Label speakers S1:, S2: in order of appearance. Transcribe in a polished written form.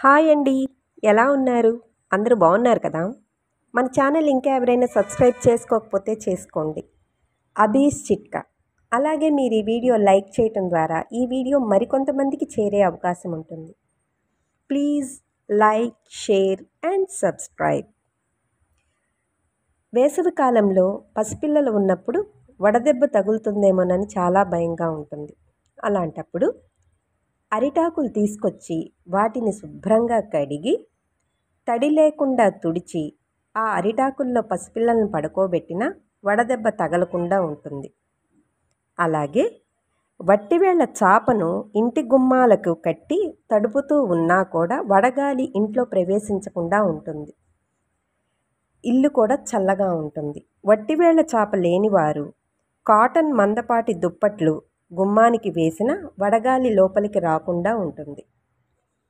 S1: Hi అండి. ఎలా ఉన్నారు? అందరూ బాగున్నారు కదా? మన ఛానల్ ఇంకా ఎవరైనా సబ్స్క్రైబ్ చేసుకోకపోతే చేసుకోండి. అబీస్ చిట్కా. అలాగే మీరు ఈ వీడియో లైక్ చేయటం ద్వారా ఈ వీడియో మరికొంతమందికి చేరే అవకాశం ఉంటుంది. Please like, share and subscribe. వేసవి కాలంలో పసిపిల్లలు ఉన్నప్పుడు వడదెబ్బ తగులుతుందేమోనని చాలా భయంగా ఉంటుంది. అలాంటప్పుడు అరిటాకులు తీసుకొచ్చి వాటిని శుభ్రంగా కడిగి తడి లేకుండా తుడిచి ఆ అరిటాకుల్లో పసిపిల్లలను పడుకోబెట్టినా వడదెబ్బ తగలకుండా ఉంటుంది. అలాగే వట్టివేళ్ల చాపను ఇంటి గుమ్మాలకు కట్టి తడుపుతూ ఉన్నా కూడా వడగాలి ఇంట్లో ప్రవేశించకుండా ఉంటుంది. ఇల్లు కూడా చల్లగా ఉంటుంది. వట్టివేళ్ల చాప లేనివారు కాటన్ మందపాటి దుప్పట్లు గుమ్మానికి వేసిన వడగాలి లోపలికి రాకుండా ఉంటుంది.